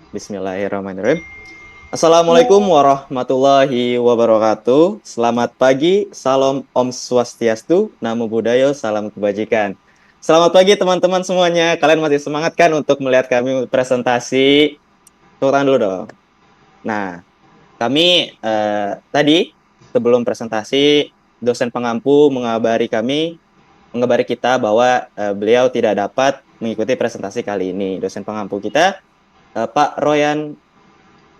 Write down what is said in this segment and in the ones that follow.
Bismillahirrahmanirrahim. Assalamualaikum warahmatullahi wabarakatuh. Selamat pagi, salam Om Swastiastu, Namo Buddhaya, salam kebajikan. Selamat pagi teman-teman semuanya. Kalian masih semangat kan untuk melihat kami presentasi? Tepuk tangan dulu dong. Nah, kami tadi sebelum presentasi, dosen pengampu mengabari kita bahwa beliau tidak dapat mengikuti presentasi kali ini. Dosen pengampu kita, Pak Royan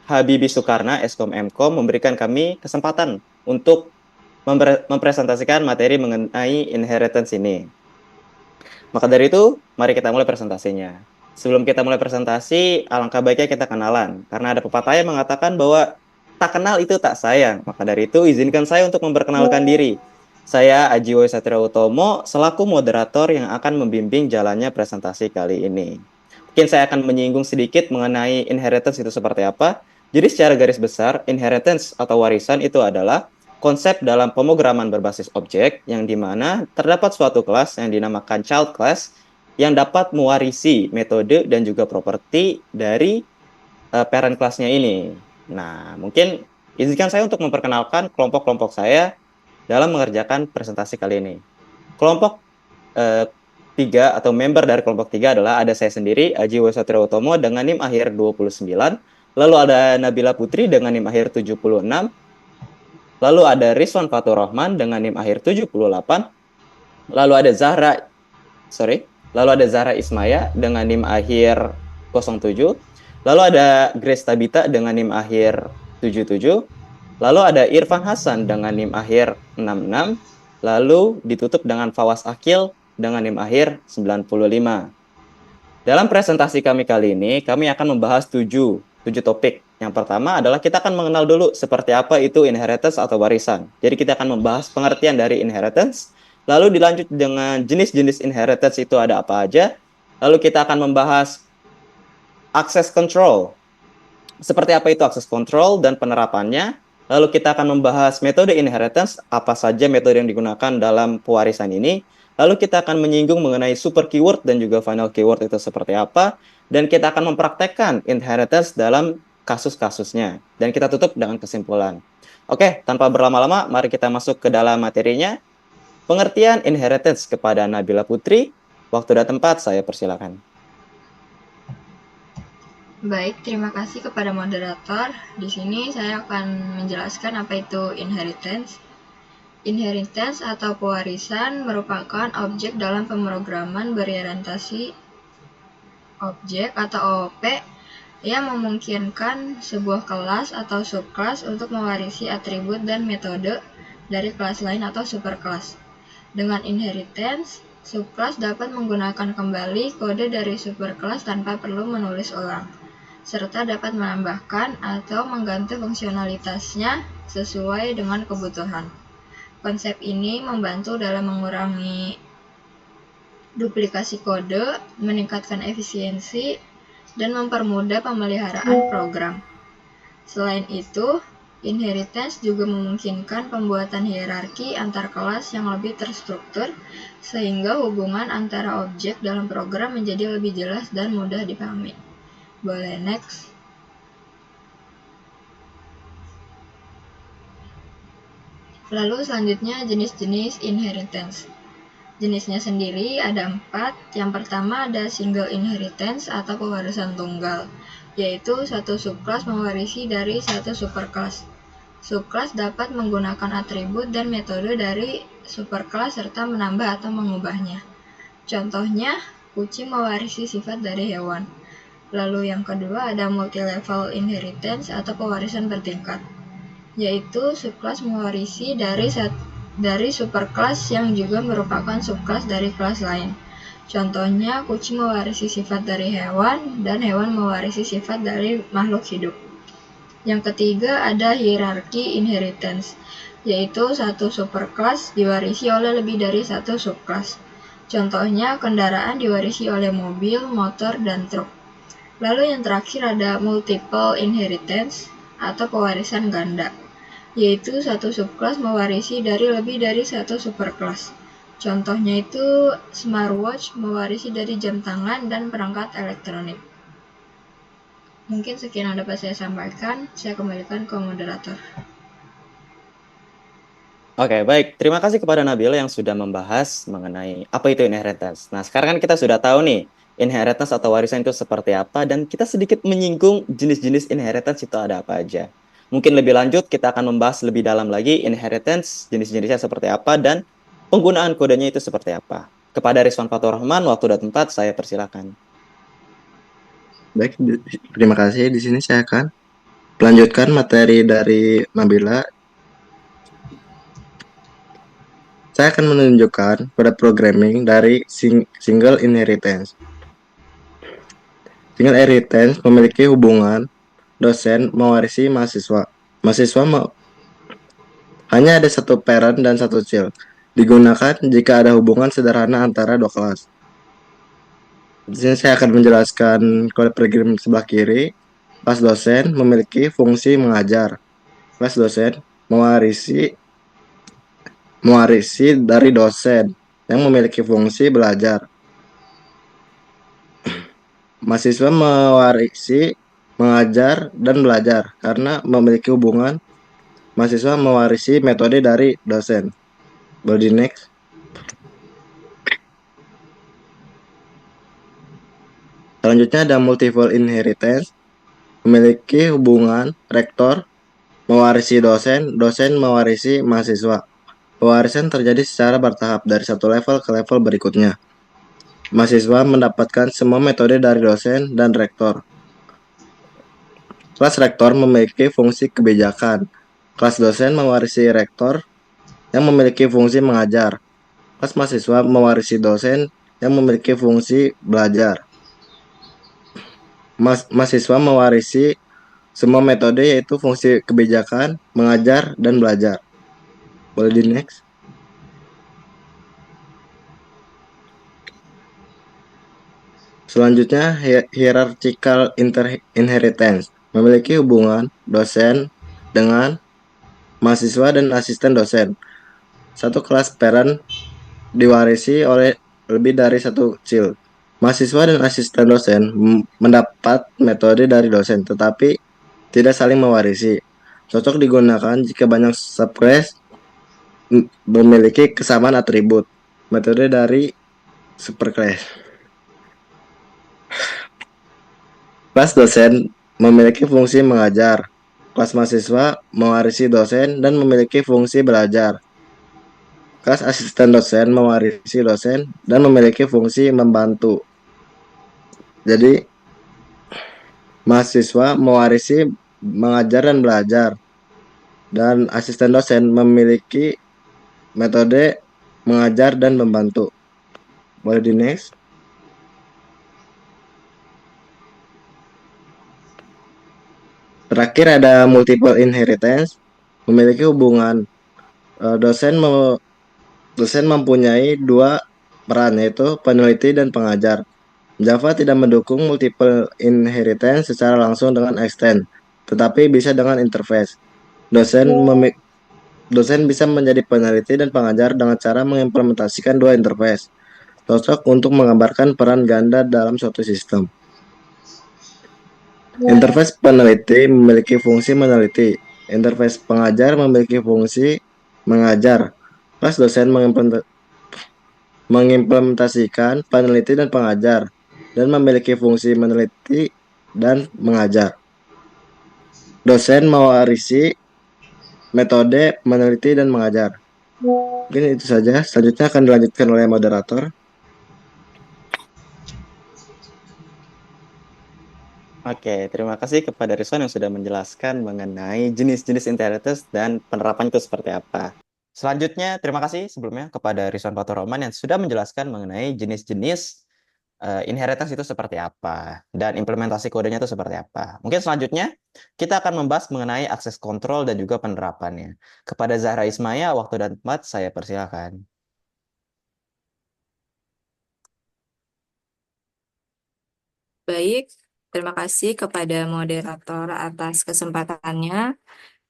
Habibie Soekarna, Eskom Mkom, memberikan kami kesempatan untuk mempresentasikan materi mengenai inheritance ini. Maka dari itu, mari kita mulai presentasinya. Sebelum kita mulai presentasi, alangkah baiknya kita kenalan. Karena ada pepatah yang mengatakan bahwa tak kenal itu tak sayang. Maka dari itu, izinkan saya untuk memperkenalkan diri. Saya Aji Woy Satria Utomo, selaku moderator yang akan membimbing jalannya presentasi kali ini. Mungkin saya akan menyinggung sedikit mengenai inheritance itu seperti apa. Jadi secara garis besar, inheritance atau warisan itu adalah konsep dalam pemrograman berbasis objek yang dimana terdapat suatu kelas yang dinamakan child class yang dapat mewarisi metode dan juga properti dari parent class-nya ini. Nah, mungkin izinkan saya untuk memperkenalkan kelompok-kelompok saya dalam mengerjakan presentasi kali ini. Kelompok tiga atau member dari kelompok tiga adalah ada saya sendiri, Aji Wesatria Utomo dengan NIM akhir 29, lalu ada Nabila Putri dengan NIM akhir 76, lalu ada Rizwan Fatur Rahman dengan NIM akhir 78, lalu ada Zahra Ismaya dengan NIM akhir 07, lalu ada Grace Tabita dengan NIM akhir 77, lalu ada Irfan Hasan dengan NIM akhir 66, lalu ditutup dengan Fawas Akil dengan NIM akhir 95. Dalam presentasi kami kali ini, kami akan membahas tujuh topik. Yang pertama adalah kita akan mengenal dulu seperti apa itu inheritance atau warisan. Jadi kita akan membahas pengertian dari inheritance, lalu dilanjut dengan jenis-jenis inheritance itu ada apa aja, lalu kita akan membahas access control. Seperti apa itu access control dan penerapannya, lalu kita akan membahas metode inheritance, apa saja metode yang digunakan dalam pewarisan ini, lalu kita akan menyinggung mengenai super keyword dan juga final keyword itu seperti apa, dan kita akan mempraktekkan inheritance dalam kasus-kasusnya. Dan kita tutup dengan kesimpulan. Oke, tanpa berlama-lama, mari kita masuk ke dalam materinya. Pengertian inheritance kepada Nabila Putri. Waktu dan tempat, saya persilakan. Baik, terima kasih kepada moderator. Di sini saya akan menjelaskan apa itu inheritance. Inheritance atau pewarisan merupakan objek dalam pemrograman berorientasi objek atau OOP yang memungkinkan sebuah kelas atau subkelas untuk mewarisi atribut dan metode dari kelas lain atau superkelas. Dengan inheritance, subkelas dapat menggunakan kembali kode dari superkelas tanpa perlu menulis ulang, serta dapat menambahkan atau mengganti fungsionalitasnya sesuai dengan kebutuhan. Konsep ini membantu dalam mengurangi duplikasi kode, meningkatkan efisiensi, dan mempermudah pemeliharaan program. Selain itu, inheritance juga memungkinkan pembuatan hierarki antar kelas yang lebih terstruktur, sehingga hubungan antara objek dalam program menjadi lebih jelas dan mudah dipahami. Boleh next. Lalu selanjutnya jenis-jenis inheritance. Jenisnya sendiri ada 4. Yang pertama ada single inheritance atau pewarisan tunggal, yaitu satu subkelas mewarisi dari satu superkelas. Subkelas dapat menggunakan atribut dan metode dari superkelas serta menambah atau mengubahnya. Contohnya, kucing mewarisi sifat dari hewan. Lalu yang kedua ada multi-level inheritance atau pewarisan bertingkat, yaitu subkelas mewarisi dari superkelas yang juga merupakan subkelas dari kelas lain. Contohnya, kucing mewarisi sifat dari hewan dan hewan mewarisi sifat dari makhluk hidup. Yang ketiga ada hierarki inheritance, yaitu satu superkelas diwarisi oleh lebih dari satu subkelas. Contohnya, kendaraan diwarisi oleh mobil, motor, dan truk. Lalu yang terakhir ada multiple inheritance atau pewarisan ganda, yaitu satu subkelas mewarisi dari lebih dari satu superkelas. Contohnya itu smartwatch mewarisi dari jam tangan dan perangkat elektronik. Mungkin sekian yang dapat saya sampaikan. Saya kembalikan ke moderator. Oke, baik. Terima kasih kepada Nabil yang sudah membahas mengenai apa itu inheritance. Nah, sekarang kan kita sudah tahu nih, inheritance atau warisan itu seperti apa, dan kita sedikit menyinggung jenis-jenis inheritance itu ada apa aja. Mungkin lebih lanjut, kita akan membahas lebih dalam lagi inheritance, jenis-jenisnya seperti apa, dan penggunaan kodenya itu seperti apa. Kepada Rizwan Fatur Rahman, waktu dan tempat, saya persilakan. Baik, terima kasih. Di sini saya akan melanjutkan materi dari Nabila. Saya akan menunjukkan pada programming dari single inheritance. Single inheritance memiliki hubungan dosen mewarisi mahasiswa. Mahasiswa hanya ada satu parent dan satu child. Digunakan jika ada hubungan sederhana antara dua kelas. Di sini saya akan menjelaskan kode program sebelah kiri. Kelas dosen memiliki fungsi mengajar. Kelas dosen mewarisi mewarisi dari dosen yang memiliki fungsi belajar. Mahasiswa mewarisi mengajar dan belajar karena memiliki hubungan. Mahasiswa mewarisi metode dari dosen. Body next. Selanjutnya ada multiple inheritance, memiliki hubungan rektor mewarisi dosen, dosen mewarisi mahasiswa. Pewarisan terjadi secara bertahap dari satu level ke level berikutnya. Mahasiswa mendapatkan semua metode dari dosen dan rektor. Kelas rektor memiliki fungsi kebijakan. Kelas dosen mewarisi rektor yang memiliki fungsi mengajar. Kelas mahasiswa mewarisi dosen yang memiliki fungsi belajar. Mahasiswa mewarisi semua metode yaitu fungsi kebijakan, mengajar, dan belajar. Boleh di next. Selanjutnya, hierarchical inheritance memiliki hubungan dosen dengan mahasiswa dan asisten dosen. Satu kelas parent diwarisi oleh lebih dari satu child. Mahasiswa dan asisten dosen mendapat metode dari dosen, tetapi tidak saling mewarisi. Cocok digunakan jika banyak subclass memiliki kesamaan atribut. Metode dari superclass. Kelas dosen memiliki fungsi mengajar. Kelas mahasiswa mewarisi dosen dan memiliki fungsi belajar. Kelas asisten dosen mewarisi dosen dan memiliki fungsi membantu. Jadi, mahasiswa mewarisi mengajar dan belajar. Dan asisten dosen memiliki metode mengajar dan membantu. Boleh di next. Terakhir ada multiple inheritance, memiliki hubungan dosen mempunyai dua peran yaitu peneliti dan pengajar. Java tidak mendukung multiple inheritance secara langsung dengan extend, tetapi bisa dengan interface. Dosen bisa menjadi peneliti dan pengajar dengan cara mengimplementasikan dua interface. Cocok untuk menggambarkan peran ganda dalam suatu sistem. Interface peneliti memiliki fungsi meneliti. Interface pengajar memiliki fungsi mengajar. Kelas dosen mengimplementasikan peneliti dan pengajar dan memiliki fungsi meneliti dan mengajar. Dosen mewarisi metode meneliti dan mengajar. Mungkin itu saja. Selanjutnya akan dilanjutkan oleh moderator. Oke, terima kasih kepada Rizwan yang sudah menjelaskan mengenai jenis-jenis inheritance dan penerapan itu seperti apa. Selanjutnya, terima kasih sebelumnya kepada Rizwan Fatur Rahman yang sudah menjelaskan mengenai jenis-jenis inheritance itu seperti apa dan implementasi kodenya itu seperti apa. Mungkin selanjutnya kita akan membahas mengenai akses kontrol dan juga penerapannya. Kepada Zahra Ismaya, waktu dan tempat saya persilakan. Baik, terima kasih kepada moderator atas kesempatannya.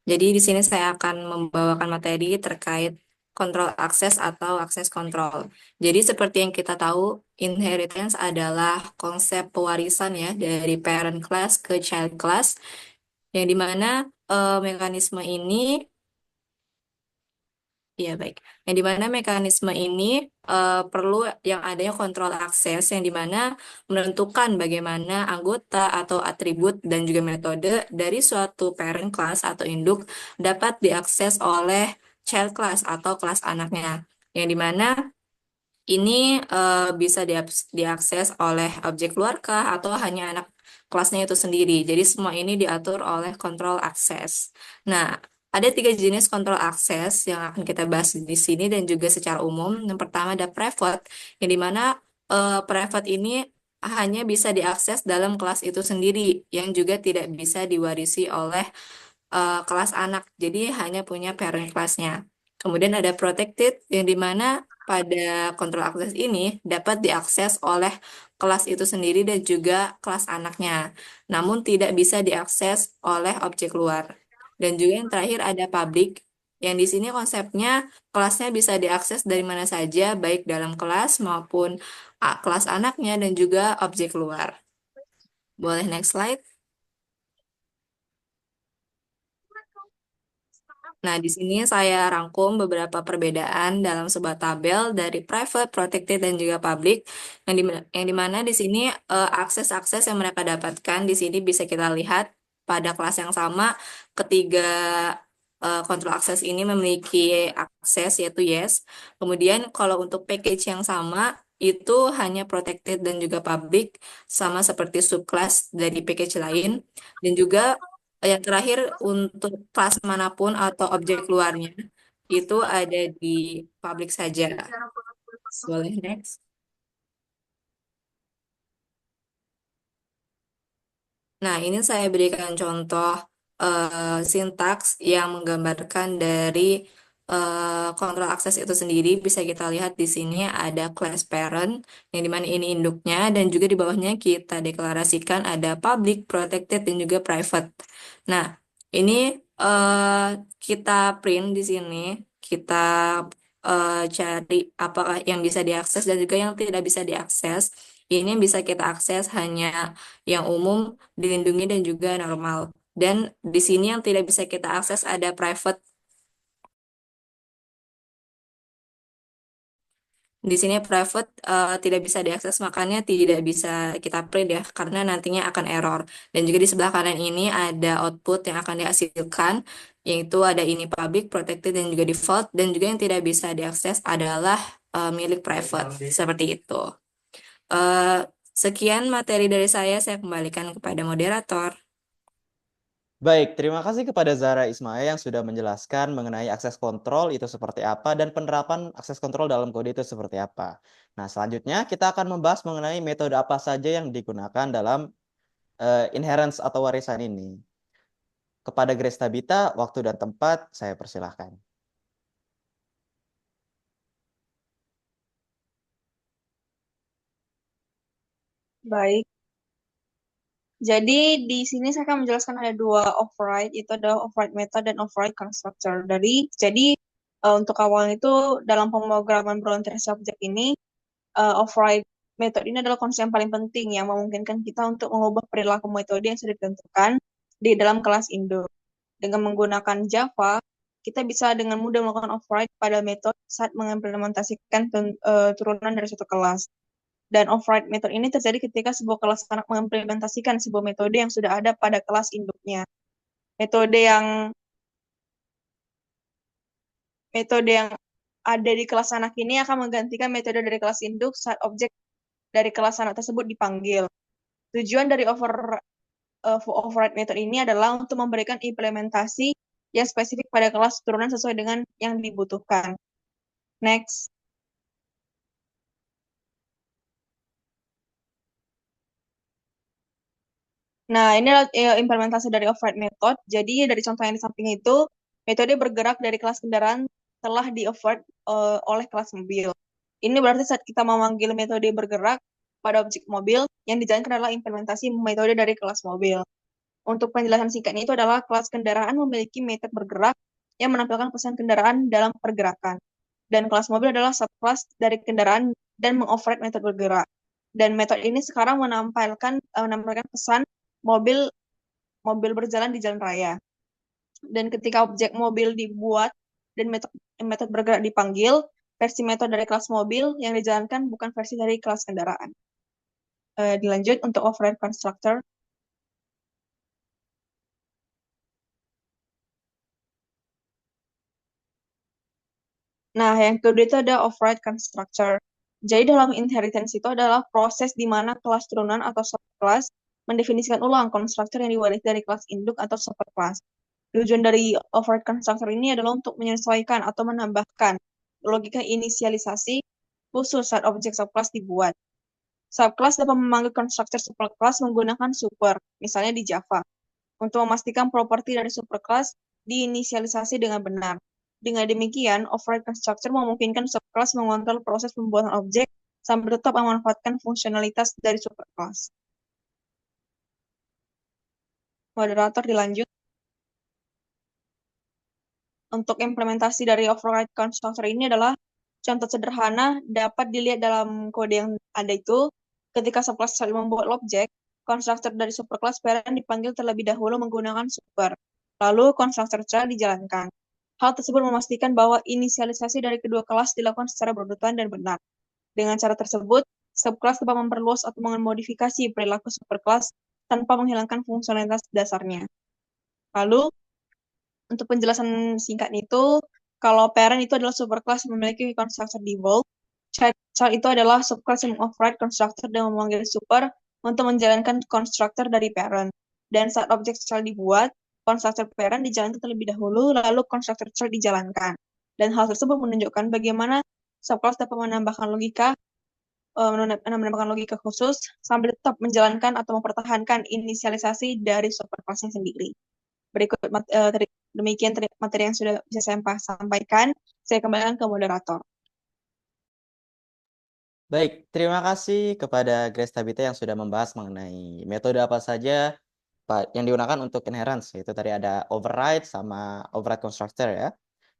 Jadi di sini saya akan membawakan materi terkait control access atau access control. Jadi seperti yang kita tahu, inheritance adalah konsep pewarisan ya dari parent class ke child class, yang dimana mekanisme ini, ya baik, yang dimana mekanisme ini perlu yang adanya kontrol akses, yang dimana menentukan bagaimana anggota atau atribut dan juga metode dari suatu parent class atau induk dapat diakses oleh child class atau kelas anaknya, yang dimana ini bisa diakses oleh objek luar kah atau hanya anak kelasnya itu sendiri. Jadi semua ini diatur oleh kontrol akses. Nah, ada tiga jenis kontrol akses yang akan kita bahas di sini dan juga secara umum. Yang pertama ada private, yang dimana private ini hanya bisa diakses dalam kelas itu sendiri, yang juga tidak bisa diwarisi oleh kelas anak, jadi hanya punya parent kelasnya. Kemudian ada protected, yang dimana pada kontrol akses ini dapat diakses oleh kelas itu sendiri dan juga kelas anaknya, namun tidak bisa diakses oleh objek luar. Dan juga yang terakhir ada public, yang di sini konsepnya kelasnya bisa diakses dari mana saja, baik dalam kelas maupun kelas anaknya dan juga objek luar. Boleh next slide. Nah, di sini saya rangkum beberapa perbedaan dalam sebuah tabel dari private, protected, dan juga public, yang dimana di sini akses-akses yang mereka dapatkan di sini bisa kita lihat pada kelas yang sama, ketiga kontrol akses ini memiliki akses yaitu yes. Kemudian kalau untuk package yang sama itu hanya protected dan juga public, sama seperti subclass dari package lain, dan juga yang terakhir, untuk kelas manapun atau objek luarnya, itu ada di public saja. Boleh next. Nah, ini saya berikan contoh sintaks yang menggambarkan dari kontrol akses itu sendiri. Bisa kita lihat di sini ada class parent, yang dimana ini induknya, dan juga di bawahnya kita deklarasikan ada public, protected, dan juga private. Nah, ini eh, kita print di sini, kita cari apakah yang bisa diakses dan juga yang tidak bisa diakses. Ini yang bisa kita akses hanya yang umum, dilindungi, dan juga normal. Dan di sini yang tidak bisa kita akses ada private. Di sini private tidak bisa diakses, makanya tidak bisa kita print ya, karena nantinya akan error. Dan juga di sebelah kanan ini ada output yang akan dihasilkan, yaitu ada ini public, protected, dan juga default. Dan juga yang tidak bisa diakses adalah milik private. Seperti itu. Eh, Sekian materi dari saya kembalikan kepada moderator. Baik, terima kasih kepada Zara Ismail yang sudah menjelaskan mengenai akses kontrol itu seperti apa dan penerapan akses kontrol dalam kode itu seperti apa. Nah, selanjutnya kita akan membahas mengenai metode apa saja yang digunakan dalam inheritance atau warisan ini. Kepada Grace Tabita, waktu dan tempat saya persilahkan. Baik, jadi di sini saya akan menjelaskan ada dua override, itu ada override method dan override constructor. Jadi untuk awalnya itu dalam pemrograman berorientasi objek ini, override method ini adalah konsep yang paling penting yang memungkinkan kita untuk mengubah perilaku metode yang sudah ditentukan di dalam kelas induk. Dengan menggunakan Java, kita bisa dengan mudah melakukan override pada metode saat mengimplementasikan turunan dari suatu kelas. Dan override method ini terjadi ketika sebuah kelas anak mengimplementasikan sebuah metode yang sudah ada pada kelas induknya. Metode yang metode yang ada di kelas anak ini akan menggantikan metode dari kelas induk saat objek dari kelas anak tersebut dipanggil. Tujuan dari override method ini adalah untuk memberikan implementasi yang spesifik pada kelas turunan sesuai dengan yang dibutuhkan. Next. Nah, ini adalah implementasi dari override method. Jadi, dari contoh yang di samping itu, metode bergerak dari kelas kendaraan telah di-override oleh kelas mobil. Ini berarti saat kita memanggil metode bergerak pada objek mobil, yang dijalankan adalah implementasi metode dari kelas mobil. Untuk penjelasan singkatnya itu adalah kelas kendaraan memiliki metode bergerak yang menampilkan pesan kendaraan dalam pergerakan. Dan kelas mobil adalah subkelas dari kendaraan dan mengoverride metode bergerak. Dan metode ini sekarang menampilkan pesan mobil berjalan di jalan raya. Dan ketika objek mobil dibuat dan metode bergerak dipanggil, versi metode dari kelas mobil yang dijalankan bukan versi dari kelas kendaraan. Dilanjut untuk override constructor. Nah, yang kedua itu ada override constructor. Jadi dalam inheritance itu adalah proses di mana kelas turunan atau subkelas mendefinisikan ulang konstruktor yang diwaris dari kelas induk atau superkelas. Tujuan dari override constructor ini adalah untuk menyesuaikan atau menambahkan logika inisialisasi khusus saat objek subkelas dibuat. Subkelas dapat memanggil konstruktor superkelas menggunakan super, misalnya di Java, untuk memastikan properti dari superkelas diinisialisasi dengan benar. Dengan demikian, override constructor memungkinkan subkelas mengontrol proses pembuatan objek sambil tetap memanfaatkan fungsionalitas dari superkelas. Moderator dilanjut. Untuk implementasi dari override constructor ini adalah contoh sederhana dapat dilihat dalam kode yang ada itu. Ketika subclass membuat objek, konstruktor dari superclass parent dipanggil terlebih dahulu menggunakan super. Lalu konstruktor child dijalankan. Hal tersebut memastikan bahwa inisialisasi dari kedua kelas dilakukan secara berurutan dan benar. Dengan cara tersebut, subclass dapat memperluas atau memodifikasi perilaku superclass tanpa menghilangkan fungsionalitas dasarnya. Lalu, untuk penjelasan singkat itu, kalau parent itu adalah superclass yang memiliki constructor default, child itu adalah subclass yang override constructor dan memanggil super untuk menjalankan constructor dari parent. Dan saat objek child dibuat, constructor parent dijalankan terlebih dahulu, lalu constructor child dijalankan. Dan hal tersebut menunjukkan bagaimana subclass dapat menambahkan logika khusus sambil tetap menjalankan atau mempertahankan inisialisasi dari superclassnya sendiri. Berikut demikian materi yang sudah bisa saya sampaikan. Saya kembalikan ke moderator. Baik, terima kasih kepada Grace Tabita yang sudah membahas mengenai metode apa saja yang digunakan untuk inheritance. Itu tadi ada override sama override constructor ya.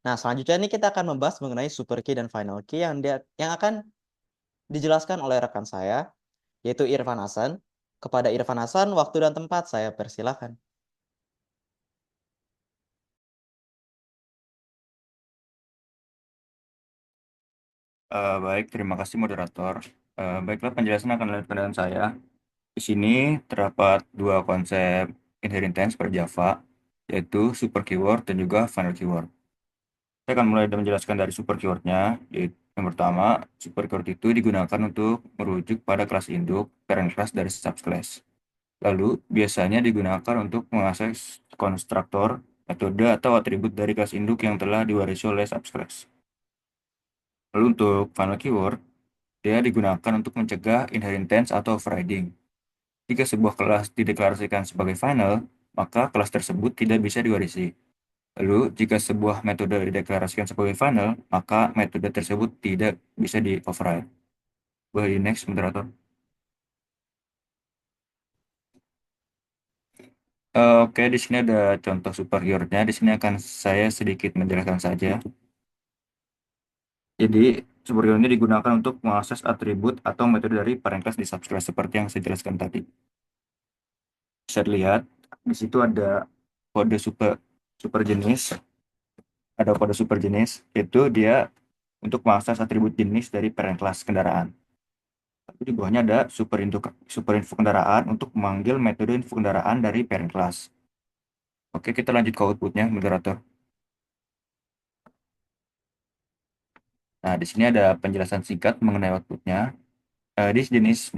Nah, selanjutnya ini kita akan membahas mengenai super key dan final key yang akan dijelaskan oleh rekan saya, yaitu Irfan Hasan. Kepada Irfan Hasan, waktu dan tempat saya persilahkan. Baik, terima kasih moderator. Baiklah, penjelasan akan dilanjutkan dengan saya. Di sini terdapat dua konsep inheritance pada Java, yaitu super keyword dan juga final keyword. Saya akan mulai dengan menjelaskan dari super keywordnya. Yang pertama, super keyword itu digunakan untuk merujuk pada kelas induk, parent class dari subclass. Lalu, biasanya digunakan untuk mengakses konstruktor, metode, atau atribut dari kelas induk yang telah diwarisi oleh subclass. Lalu untuk final keyword, dia digunakan untuk mencegah inheritance atau overriding. Jika sebuah kelas dideklarasikan sebagai final, maka kelas tersebut tidak bisa diwarisi. Lalu, jika sebuah metode dideklarasikan sebagai final, maka metode tersebut tidak bisa di-override. Boleh di next, moderator. Oke, di sini ada contoh super keyword-nya. Di sini akan saya sedikit menjelaskan saja. Jadi, super keyword ini digunakan untuk mengakses atribut atau metode dari parent class di subclass seperti yang saya jelaskan tadi. Bisa dilihat, di situ ada kode super jenis, itu dia untuk mengakses atribut jenis dari parent class kendaraan. Tapi di bawahnya ada super info kendaraan untuk memanggil metode info kendaraan dari parent class. Oke, kita lanjut ke outputnya, moderator. Nah, di sini ada penjelasan singkat mengenai outputnya. Di jenis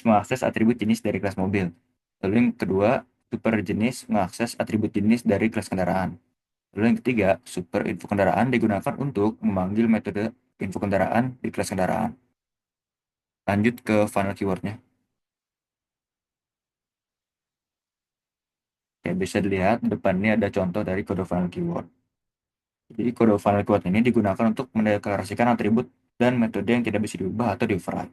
mengakses atribut jenis dari kelas mobil. Lalu yang kedua, super jenis mengakses atribut jenis dari kelas kendaraan. Lalu yang ketiga, super info kendaraan digunakan untuk memanggil metode info kendaraan di kelas kendaraan. Lanjut ke final keyword-nya. Ya, bisa dilihat depan ini ada contoh dari kode final keyword. Jadi kode final keyword ini digunakan untuk mendeklarasikan atribut dan metode yang tidak bisa diubah atau di-override.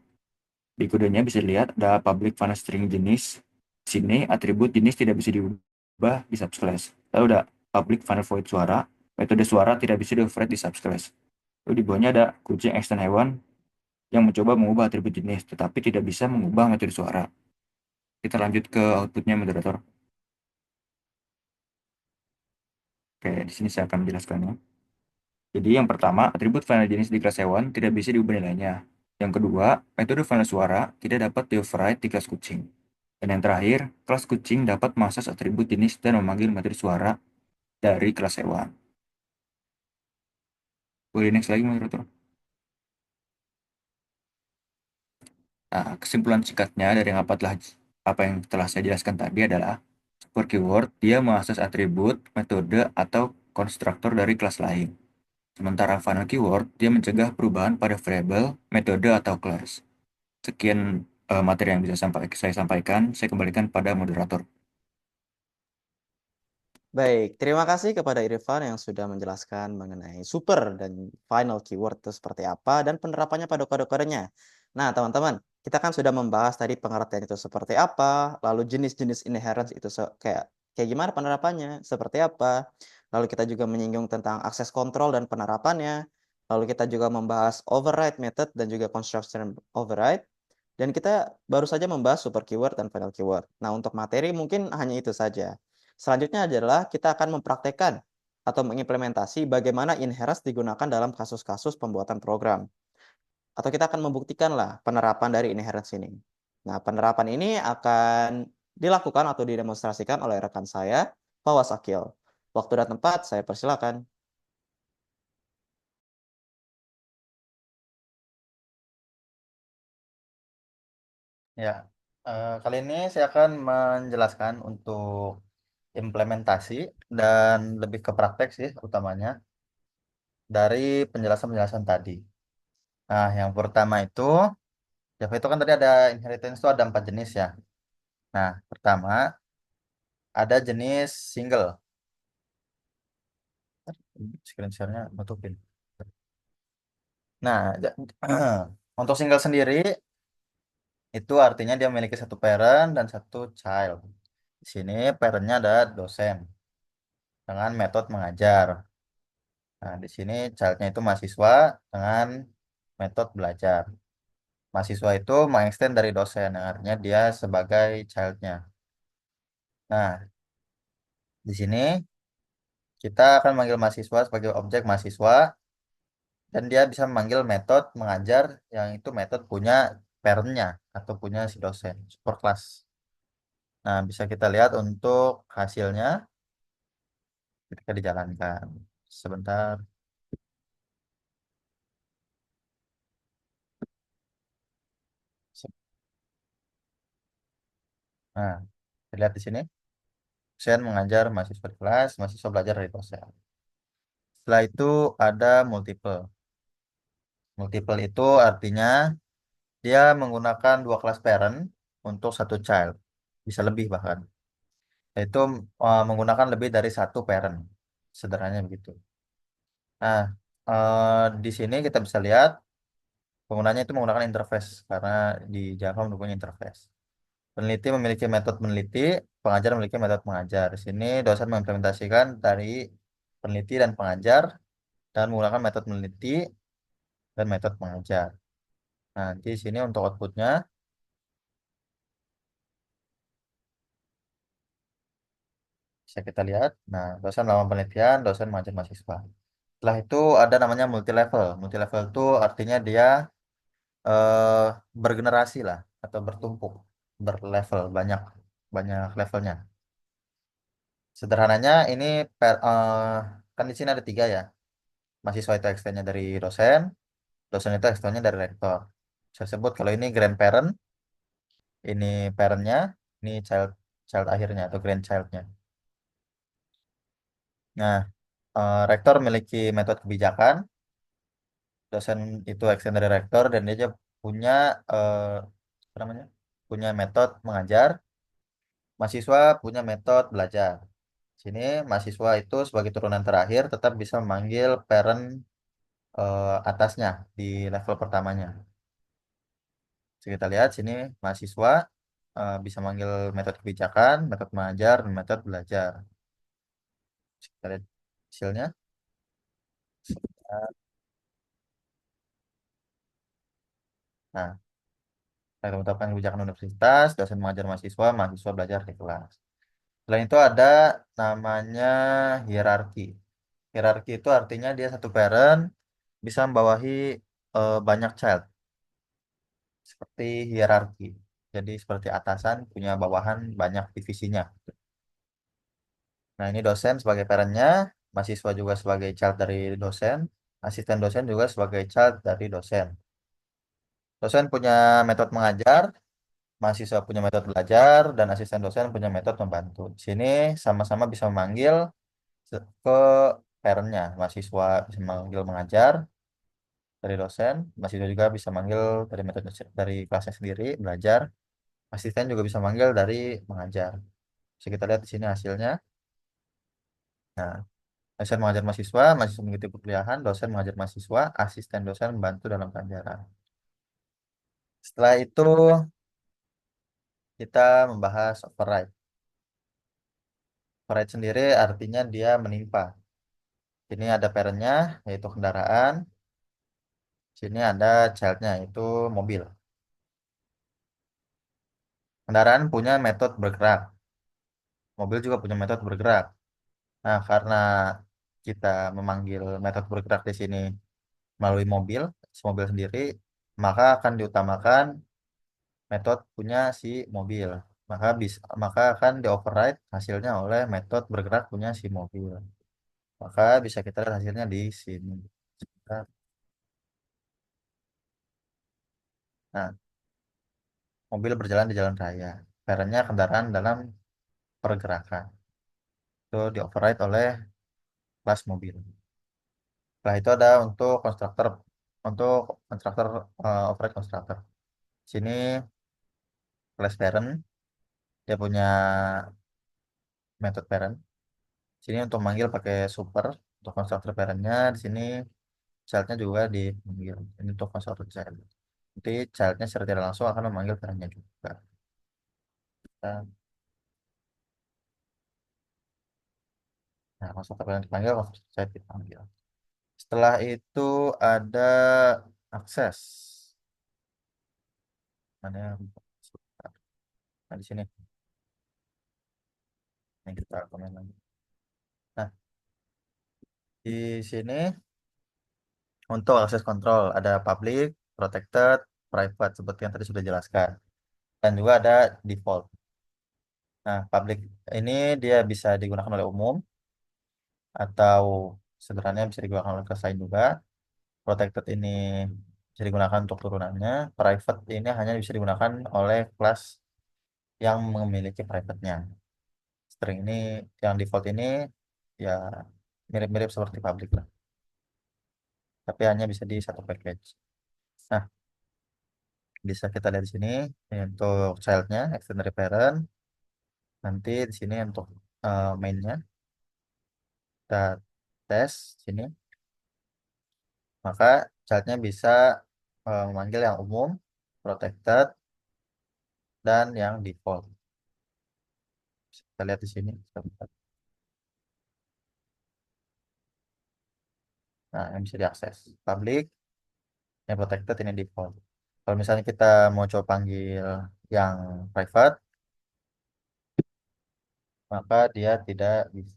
Di kodenya bisa dilihat ada public final string jenis. Di sini atribut jenis tidak bisa diubah di subclass. Lalu ada public final void suara, metode suara tidak bisa di-override di subclass. Lalu di bawahnya ada kucing extend hewan yang mencoba mengubah atribut jenis, tetapi tidak bisa mengubah metode suara. Kita lanjut ke outputnya, moderator. Oke, di sini saya akan menjelaskannya. Jadi yang pertama, atribut final jenis di kelas hewan tidak bisa diubah nilainya. Yang kedua, metode final suara tidak dapat di-override di kelas kucing. Dan yang terakhir, kelas kucing dapat mengakses atribut jenis dan memanggil metode suara dari kelas hewan. Boleh next lagi, moderator. Nah, kesimpulan singkatnya dari apa yang telah saya jelaskan tadi adalah super keyword dia mengakses atribut, metode, atau konstruktor dari kelas lain. Sementara final keyword dia mencegah perubahan pada variabel, metode, atau kelas. Sekian materi yang bisa saya sampaikan. Saya kembalikan pada moderator. Baik, terima kasih kepada Irfan yang sudah menjelaskan mengenai super dan final keyword itu seperti apa dan penerapannya pada kode-kodenya. Nah, teman-teman, kita kan sudah membahas tadi pengertian itu seperti apa, lalu jenis-jenis inheritance itu kayak kayak gimana penerapannya, seperti apa. Lalu kita juga menyinggung tentang akses kontrol dan penerapannya. Lalu kita juga membahas override method dan juga construction override. Dan kita baru saja membahas super keyword dan final keyword. Nah, untuk materi mungkin hanya itu saja. Selanjutnya adalah kita akan mempraktekkan atau mengimplementasi bagaimana inheritance digunakan dalam kasus-kasus pembuatan program. Atau kita akan membuktikanlah penerapan dari inheritance ini. Nah, penerapan ini akan dilakukan atau didemonstrasikan oleh rekan saya, Fawas Akil. Waktu dan tempat saya persilakan. Ya, kali ini saya akan menjelaskan untuk implementasi dan lebih ke praktek sih utamanya dari penjelasan-penjelasan tadi. Nah, yang pertama itu, Java itu kan tadi ada inheritance itu ada 4 jenis ya. Nah, pertama ada jenis single. Screen share-nya nutupin. Nah, untuk single sendiri itu artinya dia memiliki satu parent dan satu child. Di sini parentnya ada dosen dengan metode mengajar. Nah, di sini childnya itu mahasiswa dengan metode belajar. Mahasiswa itu mengextend dari dosen, yang artinya dia sebagai childnya. Nah, di sini kita akan memanggil mahasiswa sebagai objek mahasiswa, dan dia bisa memanggil metode mengajar, yang itu metode punya parentnya atau punya si dosen, super class. Nah, bisa kita lihat untuk hasilnya ketika dijalankan. Sebentar. Nah, kita lihat di sini. Dosen mengajar mahasiswa di kelas, mahasiswa belajar dari dosen. Setelah itu ada multiple. Multiple itu artinya dia menggunakan 2 kelas parent untuk satu child. Bisa lebih bahkan. Yaitu menggunakan lebih dari satu parent. Sederhananya begitu. Nah, di sini kita bisa lihat penggunanya itu menggunakan interface karena di Java mendukung interface. Peneliti memiliki metode meneliti, pengajar memiliki metode mengajar. Di sini dosen mengimplementasikan dari peneliti dan pengajar dan menggunakan metode meneliti dan metode mengajar. Nah, di sini untuk outputnya bisa kita lihat. Nah, dosen melakukan penelitian, dosen mengajar mahasiswa. Setelah itu ada namanya multi level. Multi level itu artinya dia eh, bergenerasi lah atau bertumpuk, berlevel banyak banyak levelnya. Sederhananya ini kan di sini ada 3 ya. Mahasiswa itu extendnya dari dosen, dosen itu extendnya dari rektor. Saya sebut kalau ini grandparent, ini parentnya, ini child child akhirnya atau grandchildnya. Nah, rektor memiliki metode kebijakan, dosen itu extend dari rektor, dan dia juga punya apa namanya? Punya metode mengajar, mahasiswa punya metode belajar. Sini mahasiswa itu sebagai turunan terakhir tetap bisa memanggil parent atasnya di level pertamanya. Jadi kita lihat sini mahasiswa bisa manggil metode kebijakan, metode mengajar, dan metode belajar. Kita lihat hasilnya. Nah, setelah menetapkan kebijakan universitas, dosen mengajar mahasiswa, mahasiswa belajar di kelas. Selain itu ada namanya hierarki. Hierarki itu artinya dia satu parent bisa membawahi banyak child, seperti hierarki. Jadi seperti atasan punya bawahan banyak divisinya. Nah, ini dosen sebagai parentnya, mahasiswa juga sebagai child dari dosen, asisten dosen juga sebagai child dari dosen. Dosen punya metode mengajar, mahasiswa punya metode belajar, dan asisten dosen punya metode membantu. Di sini sama-sama bisa memanggil ke parentnya. Mahasiswa bisa memanggil mengajar dari dosen, mahasiswa juga bisa manggil dari metode dari kelasnya sendiri belajar, asisten juga bisa manggil dari mengajar. Bisa kita lihat di sini hasilnya. Nah, dosen mengajar mahasiswa, mahasiswa mengikuti perkuliahan, dosen mengajar mahasiswa, asisten dosen membantu dalam pelajaran. Setelah itu kita membahas override. Override sendiri artinya dia menimpa. Sini ada parentnya, yaitu kendaraan. Sini ada childnya, yaitu mobil. Kendaraan punya metode bergerak. Mobil juga punya metode bergerak. Nah, karena kita memanggil metode bergerak di sini melalui mobil, si mobil sendiri, maka akan diutamakan metode punya si mobil. Maka akan di override hasilnya oleh metode bergerak punya si mobil. Maka bisa kita lihat hasilnya di sini. Nah, mobil berjalan di jalan raya. Parentnya kendaraan dalam pergerakan. Itu di override oleh kelas mobil. Setelah itu ada untuk konstruktor override konstruktor. Sini kelas parent dia punya metode parent. Sini untuk manggil pakai super untuk konstruktor parentnya. Di sini childnya juga dipanggil. Ini untuk konstruktor child. Nanti childnya secara tidak langsung akan memanggil parentnya juga. Nah, konstruktor parent dipanggil, konstruktor child dipanggil. Setelah itu ada akses. Mana yang nah, di sini. Ini kita komen lagi. Nah, di sini untuk akses kontrol ada public, protected, private seperti yang tadi sudah dijelaskan. Dan juga ada default. Nah, public ini dia bisa digunakan oleh umum atau sederhananya bisa digunakan oleh kelas lain juga. Protected ini bisa digunakan untuk turunannya. Private ini hanya bisa digunakan oleh kelas yang memiliki private-nya. String ini yang default ini ya mirip-mirip seperti public lah. Tapi hanya bisa di satu package. Nah, bisa kita lihat di sini ini untuk childnya, extended parent. Nanti di sini untuk mainnya kita tes sini. Maka childnya bisa memanggil yang umum, protected, dan yang default. Kita lihat di sini. Nah, yang bisa diakses. Public, yang protected, ini default. Kalau misalnya kita mau coba panggil yang private, maka dia tidak bisa.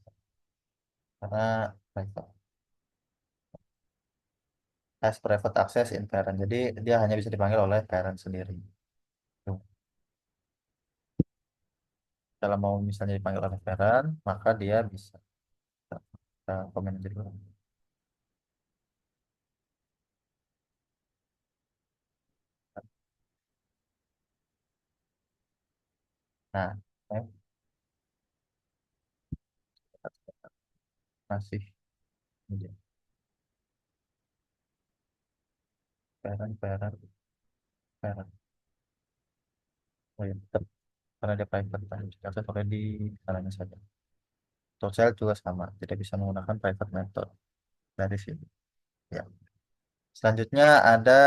Karena private. Has private access in parent. Jadi dia hanya bisa dipanggil oleh parent sendiri. Tuh. Kalau mau misalnya dipanggil oleh parent, maka dia bisa. Kita komen aja dulu. Nah, eh, masih ini, parent, parent, parent. Oh ya, tetap karena dia private, kan. Akses oleh di caranya saja. Untuk child juga sama, tidak bisa menggunakan private method dari sini. Ya. Selanjutnya ada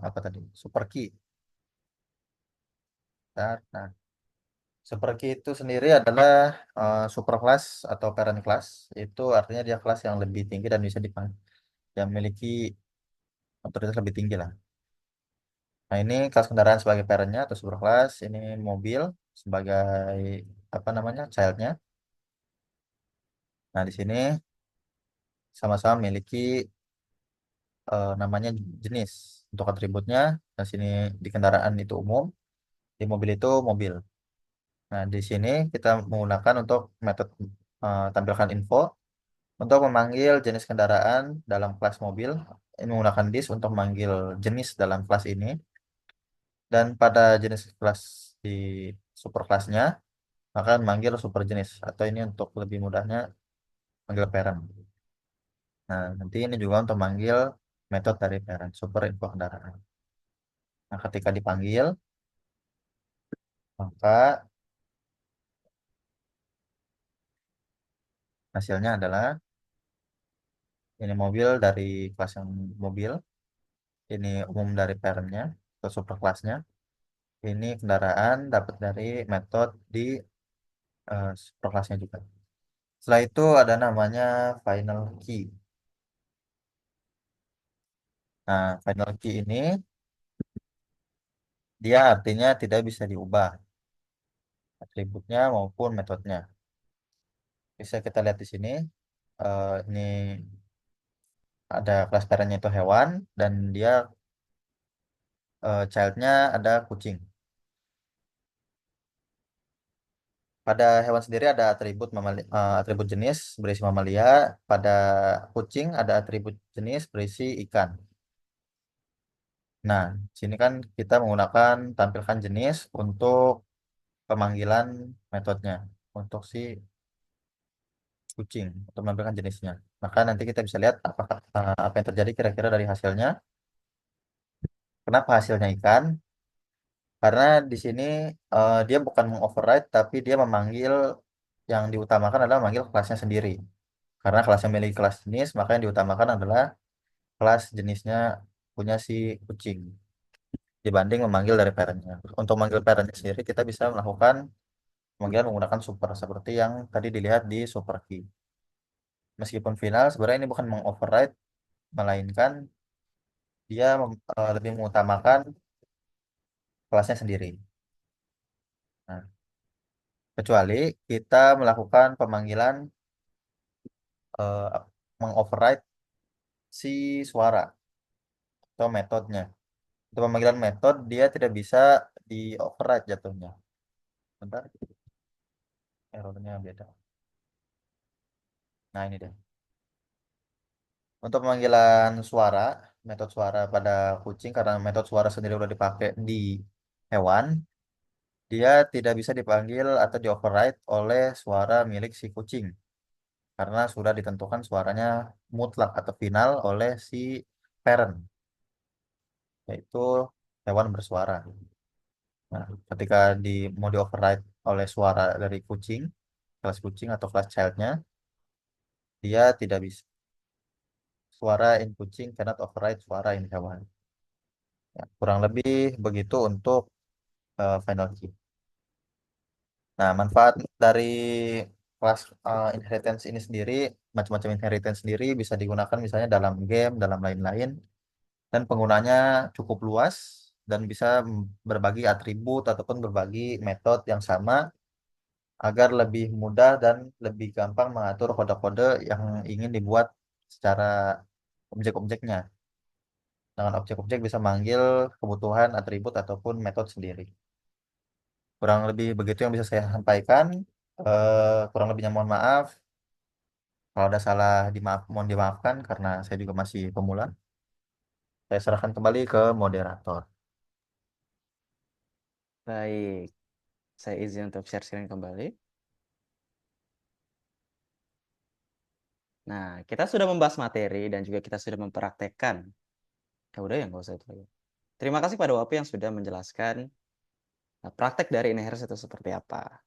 apa tadi? Super key. Nah, super key itu sendiri adalah super class atau parent class. Itu artinya dia kelas yang lebih tinggi dan bisa dipanggil, yang memiliki otoritas lebih tinggi lah. Nah, ini kelas kendaraan sebagai parentnya atau superclass, ini mobil sebagai apa namanya childnya. Nah, di sini sama-sama memiliki namanya jenis untuk atributnya. Di sini di kendaraan itu umum, di mobil itu mobil. Nah, di sini kita menggunakan untuk metode tampilkan info untuk memanggil jenis kendaraan dalam kelas mobil. Ini menggunakan this untuk memanggil jenis dalam kelas ini. Dan pada jenis kelas di superkelasnya, maka memanggil super jenis. Atau ini untuk lebih mudahnya manggil parent. Nah, nanti ini juga untuk manggil metode dari parent, super info kendaraan. Nah, ketika dipanggil, maka hasilnya adalah ini mobil dari kelas yang mobil, ini umum dari parentnya atau superkelasnya, ini kendaraan dapat dari metode di superkelasnya juga. Setelah itu ada namanya final key. Nah, final key ini dia artinya tidak bisa diubah atributnya maupun metodenya. Bisa kita lihat di sini. Ini ada kelas parentnya itu hewan dan dia childnya ada kucing. Pada hewan sendiri ada atribut atribut jenis berisi mamalia. Pada kucing ada atribut jenis berisi ikan. Nah, sini kan kita menggunakan tampilkan jenis untuk pemanggilan metodenya untuk si kucing untuk menampilkan jenisnya. Maka nanti kita bisa lihat apakah apa yang terjadi kira-kira dari hasilnya. Kenapa hasilnya ikan? Karena di sini dia bukan mengoverride tapi dia memanggil yang diutamakan adalah memanggil kelasnya sendiri. Karena kelasnya memiliki kelas jenis, maka yang diutamakan adalah kelas jenisnya punya si kucing dibanding memanggil dari parentnya. Untuk memanggil parentnya sendiri kita bisa melakukan pemanggilan menggunakan super seperti yang tadi dilihat di super key. Meskipun final sebenarnya ini bukan mengoverride melainkan dia lebih mengutamakan kelasnya sendiri. Nah, kecuali kita melakukan pemanggilan eh, mengoverride si suara atau metodenya. Untuk pemanggilan metode dia tidak bisa di override jatuhnya. Bentar, errornya beda. Nah, ini deh. Untuk pemanggilan suara, metode suara pada kucing karena metode suara sendiri udah dipakai di hewan, dia tidak bisa dipanggil atau di override oleh suara milik si kucing karena sudah ditentukan suaranya mutlak atau final oleh si parent, yaitu hewan bersuara. Nah, ketika mau di override oleh suara dari kucing, kelas kucing atau kelas childnya, dia tidak bisa. Suara in kucing cannot override suara in hewan. Ya, kurang lebih begitu untuk final key. Nah, manfaat dari kelas inheritance ini sendiri, macam-macam inheritance sendiri bisa digunakan misalnya dalam game, dalam lain-lain, dan penggunanya cukup luas dan bisa berbagi atribut ataupun berbagi metode yang sama agar lebih mudah dan lebih gampang mengatur kode-kode yang ingin dibuat secara objek-objeknya. Dengan objek-objek bisa manggil kebutuhan atribut ataupun metode sendiri. Kurang lebih begitu yang bisa saya sampaikan. Kurang lebihnya mohon maaf. Kalau ada salah mohon dimaafkan karena saya juga masih pemula. Saya serahkan kembali ke moderator. Baik, saya izin untuk share screen kembali. Nah, kita sudah membahas materi dan juga kita sudah mempraktekkan. Ya udah ya, nggak usah itu lagi. Terima kasih pada Wapi yang sudah menjelaskan praktek dari inheritance itu seperti apa.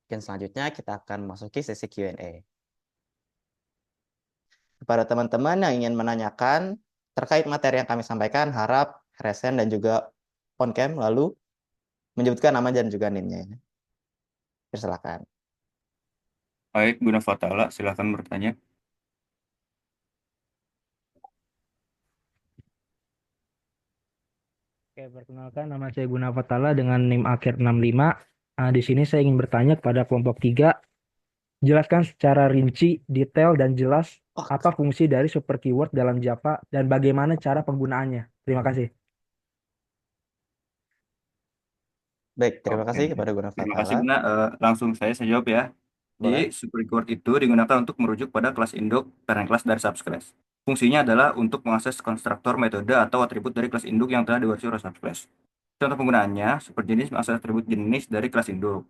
Dan selanjutnya kita akan masuki sesi Q&A. Kepada teman-teman yang ingin menanyakan terkait materi yang kami sampaikan, harap resen dan juga on cam lalu menyebutkan nama dan juga NIM-nya. Silakan. Baik, Guna Fatala, silakan bertanya. Oke, perkenalkan nama saya Guna Fatala dengan NIM akhir 65. Di sini saya ingin bertanya kepada kelompok 3. Jelaskan secara rinci, detail, dan jelas Oh, apa fungsi dari super keyword dalam Java dan bagaimana cara penggunaannya. Terima kasih. baik, terima Oke, kasih kepada Guna terima kasih Fatala. Guna. Langsung saya jawab ya. Jadi, Boleh? super keyword itu digunakan untuk merujuk pada kelas induk parent class dari subclass. Fungsinya adalah untuk mengakses konstruktor metode atau atribut dari kelas induk yang telah diwarisi oleh subclass. Contoh penggunaannya, super jenis mengakses atribut jenis dari kelas induk.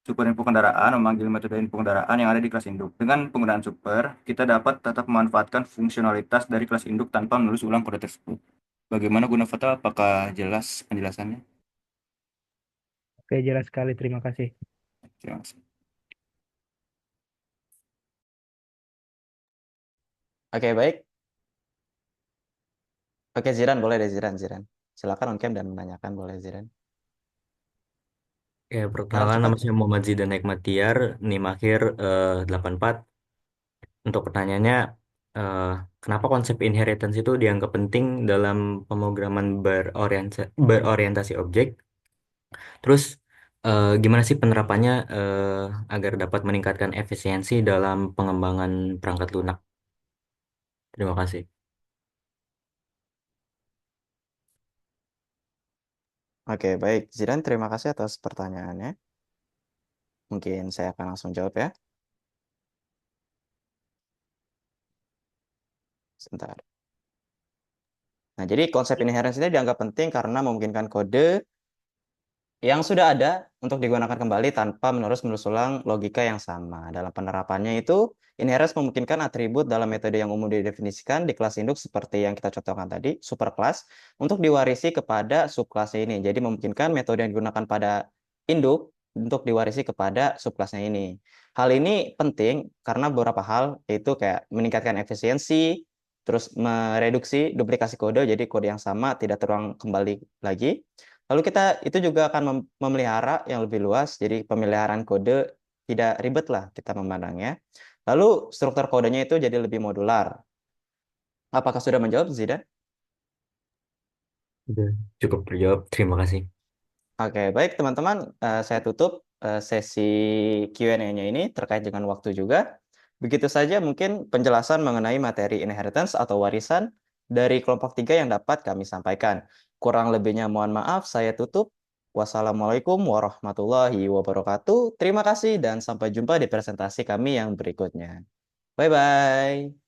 Super info kendaraan memanggil metode info kendaraan yang ada di kelas induk. Dengan penggunaan super, kita dapat tetap memanfaatkan fungsionalitas dari kelas induk tanpa menulis ulang kode tersebut. Bagaimana Guna Fata? Apakah jelas penjelasannya? Oke, jelas sekali. Terima kasih. Terima kasih. Oke, baik. Oke, Ziran, boleh deh Ziran. Silakan on cam dan menanyakan, boleh Ziran. Ya, Gerak perkenalkan nama cepat. saya Muhammad Zidan Ekmatiar, NIM akhir 84. Untuk pertanyaannya, eh, kenapa konsep inheritance itu dianggap penting dalam pemrograman berorientasi objek? Terus, gimana sih penerapannya agar dapat meningkatkan efisiensi dalam pengembangan perangkat lunak? Terima kasih. Oke, baik. Ziran, terima kasih atas pertanyaannya. Mungkin saya akan langsung jawab ya. Sebentar. Nah, jadi konsep inheritance ini dianggap penting karena memungkinkan kode yang sudah ada untuk digunakan kembali tanpa menerus ulang logika yang sama. Dalam penerapannya itu, inheritance memungkinkan atribut dalam metode yang umum didefinisikan di kelas induk seperti yang kita contohkan tadi, superclass, untuk diwarisi kepada subkelas ini. Jadi memungkinkan metode yang digunakan pada induk untuk diwarisi kepada subkelasnya ini. Hal ini penting karena beberapa hal, yaitu kayak meningkatkan efisiensi, terus mereduksi duplikasi kode, jadi kode yang sama tidak terulang kembali lagi. Lalu kita itu juga akan memelihara yang lebih luas, jadi pemeliharaan kode tidak ribet lah kita memandangnya. Lalu struktur kodenya itu jadi lebih modular. Apakah sudah menjawab, Zidan? Udah cukup terjawab. Terima kasih. Oke, baik teman-teman, saya tutup sesi Q&A-nya ini terkait dengan waktu juga. Begitu saja mungkin penjelasan mengenai materi inheritance atau warisan dari kelompok 3 yang dapat kami sampaikan. Kurang lebihnya mohon maaf, saya tutup. Wassalamualaikum warahmatullahi wabarakatuh. Terima kasih dan sampai jumpa di presentasi kami yang berikutnya. Bye-bye.